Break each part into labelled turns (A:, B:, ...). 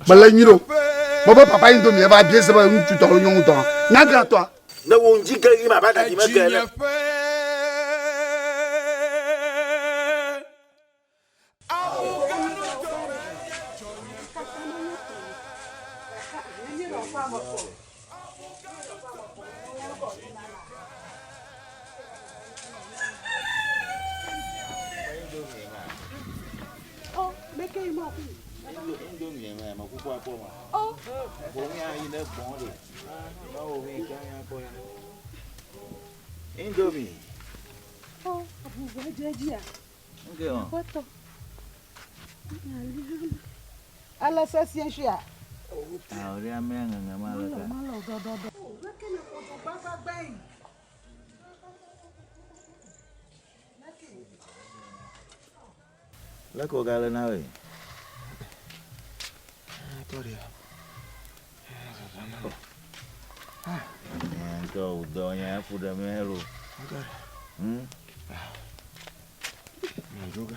A: Malanyiro. Papa papa indomie va bien ça va un tuto yon temps. Naga toi.
B: Na wonji ka yi ma ba ka di ma ka na.
C: Oh, make him up. Oh,
B: Indomie.
C: oh, where did you?
B: Okay.
C: What the? Allah says, yes, yeah.
B: Ah, ori amenga ngamalaka.
C: Malo, do. Oh, where can you go to Baba Bang?
B: Lako gala na we.
A: Sorry.
B: Kau doanya puda meru.
A: Juga.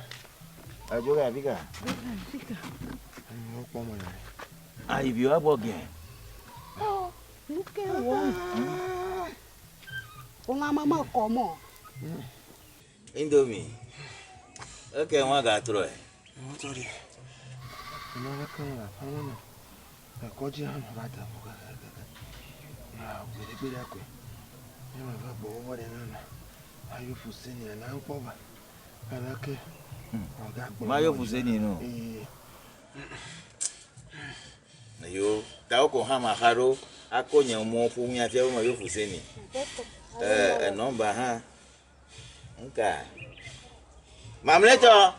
B: Juga Bika.
C: Bika.
A: No como na.
B: Ai viu a bogue.
C: Oh, look at one. Uma mama como?
B: Indomie. Okay, wa ga tro e.
A: Sorry. No na kana, fama. Koji han bata buka. Na, bere ako. Ema ba bo wore na. Ayo fuseni na nkoba. Alake.
B: Mayo fuseni no. Yo, ta ko ha ma haro, akonya mo fu nya fe o mayo fuseni. Number ha. Nka. Mamleto.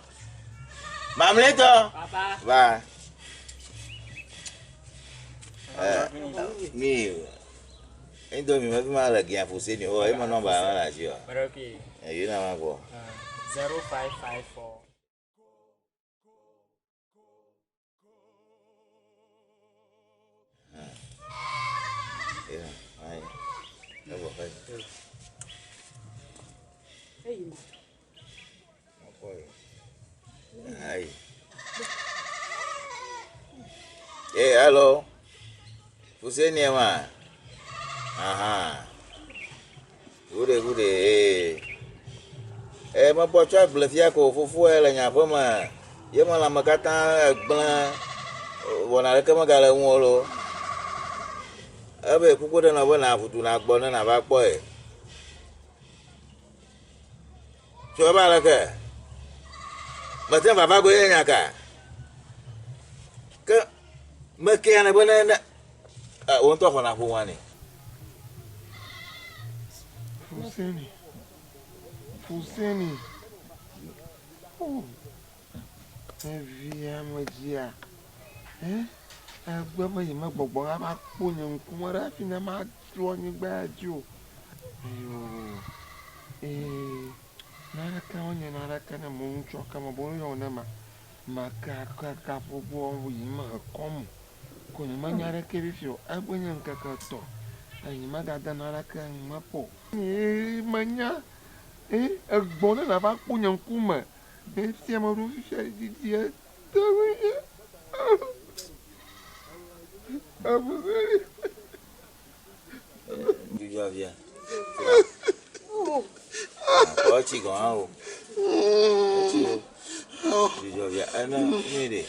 B: Papa. Va. Mi. Indomie me ma la gia fuseni. Oh, e mo number ma la ji o.
D: Okay.
B: You na ma go.
D: 0554.
B: Yeah, ai. Nó bỏ hơi.
C: Hey, ma.
B: Ai. Hello. Fuseni ma. Aha. Good. Ma bo cha blefia ko fufu ele nya po ma. Ye ma la makata gblan. Wona le kama gala nwolo. Abe kuko de na bo na futu na gbo na ba po e. So ba la ke. Ma te baba go ye nya ka. Ke me ke na bo na won to fo na fu wani.
A: Fuseni. Oh. Via magia. Agba ba yima gbogbo a ma po nyan kumara fi na ma tro ni gba ajo. Ayo. Naraka onye naraka na mo ncho kama bo yo na maka ka fugo yima kom. Ko ni manyara ke bi fio agbonya nkaka to. Ayi magada naraka mapo. Manya. Agbona na ba po nyan kuma. Se amaro fi di dia. Abuseri.
B: Viva bien. Ochi go ao. Viva bien. Ana mire.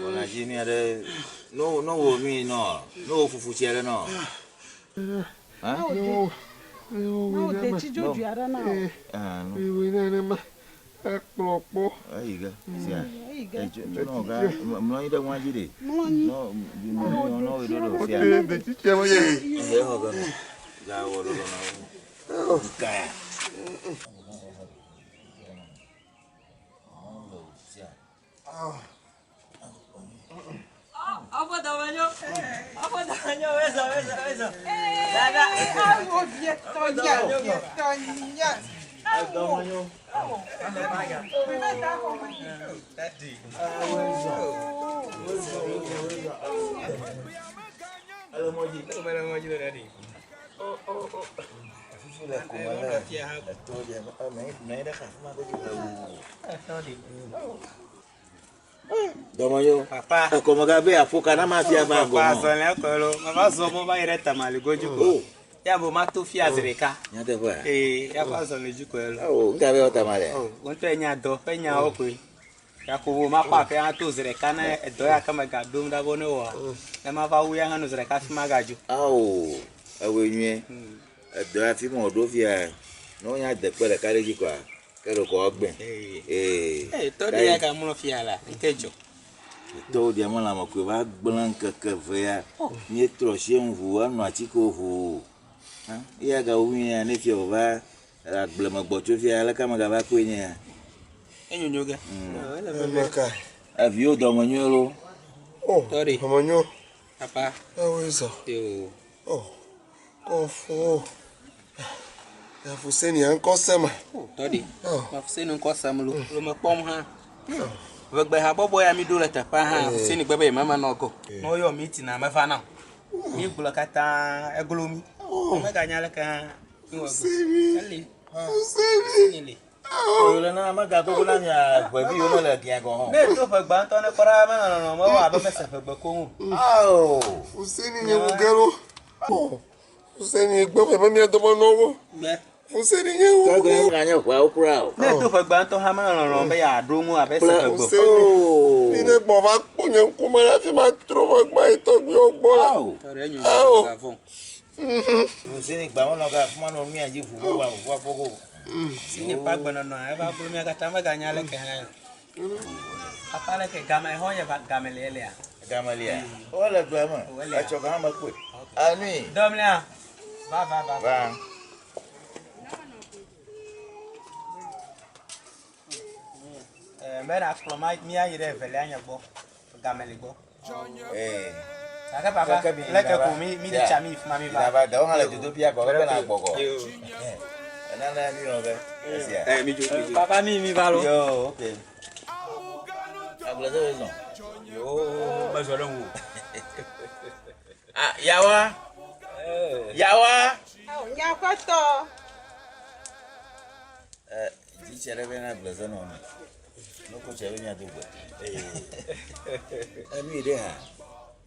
B: Ona jini ade no wo mi no. No fufu chere no.
A: Ah?
C: No, de chijo juara na.
B: No.
A: We na ma. Akplopo.
B: Ayiga. Sia. No ga. Mo ida wa jide. No, no we do sia.
A: De chiche mo ye.
B: Ye ho ga. Ga wo do na. Kaya.
D: Apa namanya? Wesa.
C: Dadah. Aku dia tonya.
B: Namanya.
D: Tadi.
B: Halo Moji.
D: Kemana Moji tadi?
B: Sudah kumala. Betul dia. Mai dah kah? Mak tu.
D: Tadi.
B: Domanyo.
D: Papa.
B: Como gabe afoka na mafia bango.
D: Papa so le ko lo. Mama so mo ba ire tamale gojuko. Ya bo ma to fi azreka.
B: Nyate ba.
D: Ya kwa so le juko lo.
B: Oh, ngabe o tamale.
D: Wonto enya do, enya okwe. Ya ko bo ma pa fe an to zreka na do ya kama ga dum da bo ne wo. Na ma fa wu ya ngano zreka fi magaju.
B: Oh, awe nwe. Do afi mo do fi a. No nya de pele kare ji kwa. Kero ko ogben.
D: To de ya ka mo fi ala. Nkejo.
B: To dia mo la mo ko ba gblan keke ya. Ni troche nvu anu atiko hu. Iya ga wi ya ne fi o ba la gble mo gbo to fi ala kama ga ba ko nya.
D: Enyo ga.
A: Maka.
B: Avio do mo nyoro.
A: Oh,
D: Tori.
A: Amanyo.
D: Papa.
A: Aweza.
D: Yo.
A: Oh. Kofo. Ya fuseni anko sema.
D: Tori. Ma fuseni nko samlu. Lo mo pom ha. Vegbe ha bobo ya mi do la tapa ha. Fuseni gbebe mama no go. No yo meeting na me fa na. Mi gbula kata egolomi. Me ga nyale ka.
A: Fuseni.
D: Fuseni.
B: Oh, le na ma ga to la nya gbe bi yo no le kian go ho.
D: Ne to fegba nto ne kora me no mo wa be fese fegbe ko hu.
B: Oh.
A: Fuseni nye mugero. Oh. Fuseni gbebe mami adomo nowo.
D: Be.
A: Fuseni nye wo.
B: Ka go ga nya kwa okura o.
D: Ne to fegba nto ha me no be ya do mu abe se fegbe.
B: Oh.
A: Ni ne gbo va ponye kuma la fi ma tro gba ito gbe ogbo la.
D: Tori enyo ga fun.
B: Fuseni gba won lo ga fun no mi aji fu wa fogo.
D: Sini pa gbona no e ba bulu mi akata me ga nyale ke ha. Papa le ke gama ho ye ba gamele le ya.
B: Gamalia. O le gba mo. A cho ga ma pe. Ani.
D: Domlia. Va.
B: Ba.
D: Mera kloma mi ayire vele anya gbo. Gamele gbo. Aka
B: Kaka
D: papa
B: bi
D: le ke ko mi de chami if mami
B: Da
D: ba.
B: ba da on le dudu pia ko be na gboko. Na mi no be.
D: Mi jo. Papa mi ba lo.
B: Yo, okay. Habla de eso.
D: Yo, ba so lo.
B: Ah, yawa. Yawa.
C: Ya kwato.
B: Di chere be na blaza no. No ko chere nya dugbe. Ami de ha.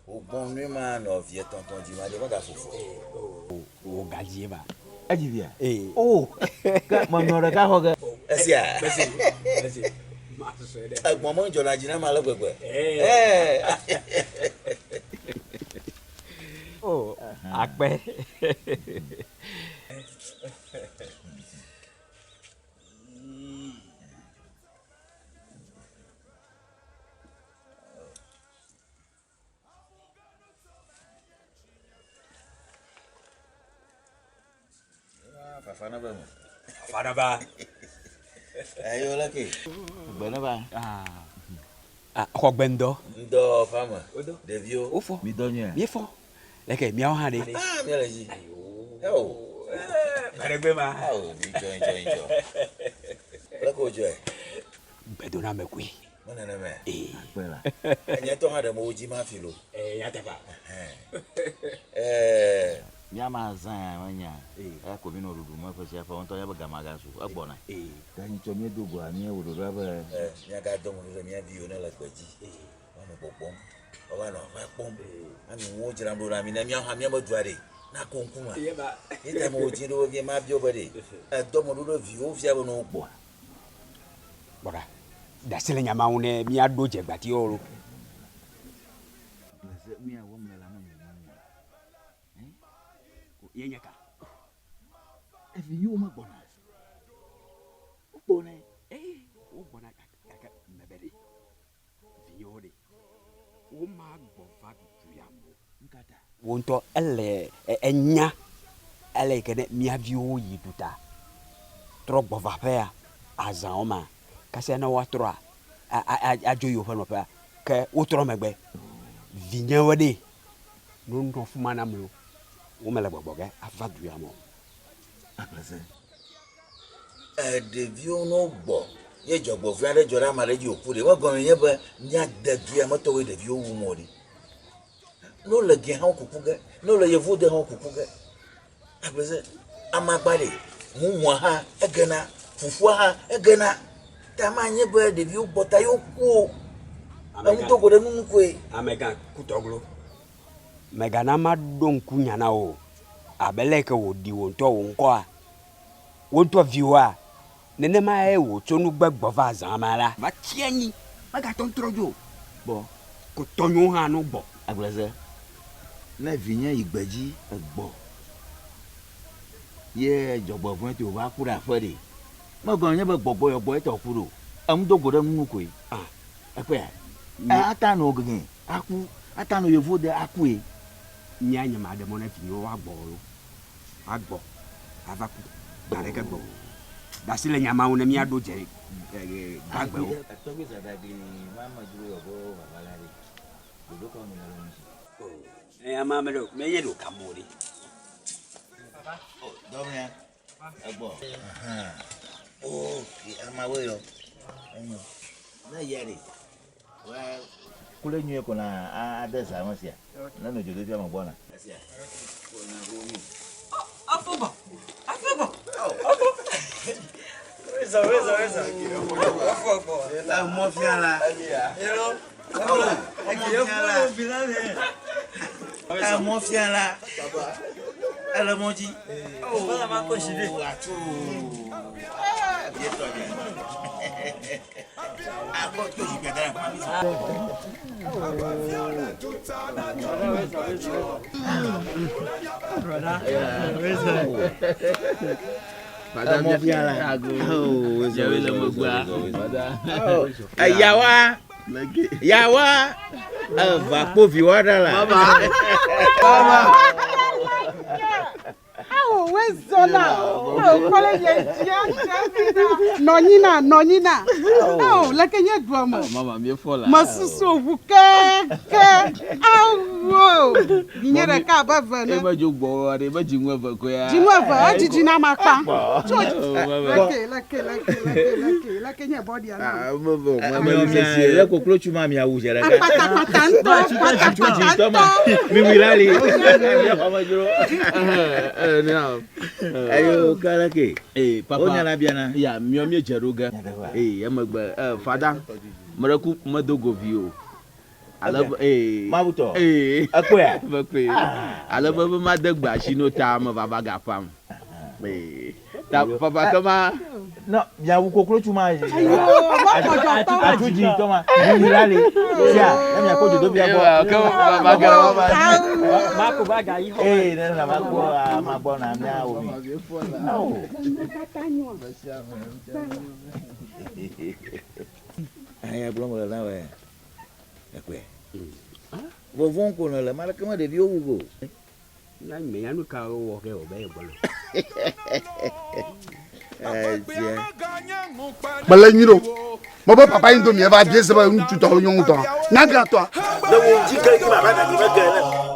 B: O bon ni ma no vie tonton di ma de ba ga fufu.
E: O gaji ba.
B: Aji bia.
E: Oh,
B: Ka mo no re ka ho ga. Asia.
E: Basi. Ma so de.
B: Agbon mo jo na jina ma lo gbegbe.
E: Oh, akpe.
B: Fafana ba mo.
E: Fada ba.
B: Ayo la ke. Gbona ba.
E: Ko gbendo.
B: Ndo fama. Devio.
E: Ofo.
B: Mi donye.
E: Mi fo. Leke mi ha de.
B: Ah, mi ala ji. Yo.
E: Aregbe ma.
B: Oh, mi jo. La ko jo.
E: Bedo na mekwi.
B: Mana na me.
E: Pela.
B: Enya to ha de mo ji ma filo.
E: Ya te ba.
B: Nyama zan wanya. Ko bi no rudu mo fa sia fa on to ya ba gamaga so agbona. Ka ni to mi dogo ani e wodo ra ba. Nya ga do mo do mi abi yo na la gbaji. Wa mo popom. Wa no fa pom. Ami wo jira ndo ra mi na mi ha mi ba duare. Na konkuma.
E: Ye ba.
B: Ita mo ji do vi ma bi obade. Do mo do vi o fi abo no gbo.
E: Bora. Da sele nyama une mi ado je gbati oro.
B: Mi a wo me la no mi.
E: Ye nyaka.
B: E fi yo ma gbona. Gbona.
E: O bona ka mebere. Viode. O ma gbo fa du ya mo.
B: Nkata.
E: Wonto enya ele kene mi avio yiduta. Tro gbo va pe azan o ma. Kase na wa tro a joyo fa no pa ke o tro megbe. Vinya wode. No ndo fuma na mlo. O mele gbogbogẹ afadu ya mo.
B: Aplase. Devio no gbo. Ye jogbo fi ade jora ma leji oku de. Won gan yen ba ni adadu ya moto we devio wu mo ri. No le gen han kuku ge. No le yevu de han kuku ge. Aplase. Amagbale. Mu wa ha egena. Fufu ha egena. Ta ma nye ba devio bota yo ku. Amuto go dem nkwe.
E: Amega kutoglo. Mega na madon kunya na o. Abeleke wo di wo nto wo nko a. Wo nto viwa. Nene ma e wo tonu gbegbo va zamara. Ma tiani. Maga ton trojo. Bo ko tonyo ha no gbo.
B: Agblaze. Na vinya igbeji egbo. Ye jogbo fun ti o ba kura fere. Mo gan yen be gbogbo yogbo e to kuro. Amuto go dem nkwe. Ah. Epe. Atanu ogin. Aku atanu yevo de aku e.
E: Nyanya ma de mona finyo wa gboro. Agbo. Avaku. Dareka gbo. Dasile nyama wona mi ado je gbagbe o.
B: Atobi sadagi mama duro yobo babalari. Dodo ko mi lalo nsi.
E: Ama me do me ye do kamori.
B: Oh, domya. Agbo. Aha. Oh, ama weyo. Enyo. Na yari. Wa kule nyu ko na adesa amasia. Na no jodo ti amabona. Asia. Ko na romi.
D: Afobo. Reza. Afobo.
B: La mafia la.
D: Hello.
B: La mafia la. Elle monte.
D: Oh, voilà ma coche.
B: Madame bien là. Oh,
D: j'avais le mot quoi.
B: Yawa. Va pour vivre là.
C: Wezona. Kole ye nonina. Oh, la kenye dwamo.
D: Mama, mieux folle.
C: Masuso buke. Awo. Nyere ka ba vana.
D: Eba jogbo, eba jimwa va ko ya.
C: Jimwa va, jijina makpa. La kenye body ana.
B: Mama, le koklo chuma mi awu jere ka.
C: Patanta.
B: Mi wilali. Ayo karake.
D: Papa.
B: Onya la biana.
D: Ya, mio jeruga. Emagba fada. Maraku madogo vio. Alaba
B: Mabuto.
D: Akoya. Bakwe. Alaba madagba shino ta ma baba gafam. Ta papa kama
B: No, ya wu koklo chuma.
C: Ayo, ba
B: Atuji toma. Mi wilali. Sia, na mi akojo do bia bo.
D: baba gafam.
C: Mako baga yi ho.
B: Na mako ma bona mi awu mi. Aya blongo la we. Ekwe. Vovon ko na la mara kama de bio wugo.
E: Na me anu ka wo ke o be bolo.
F: Malanyiro. Mobo papa indo mi eba biese ba ntu to nyong to. Na gra to.
B: Da wo ji ka ki baba na ki ba ga na.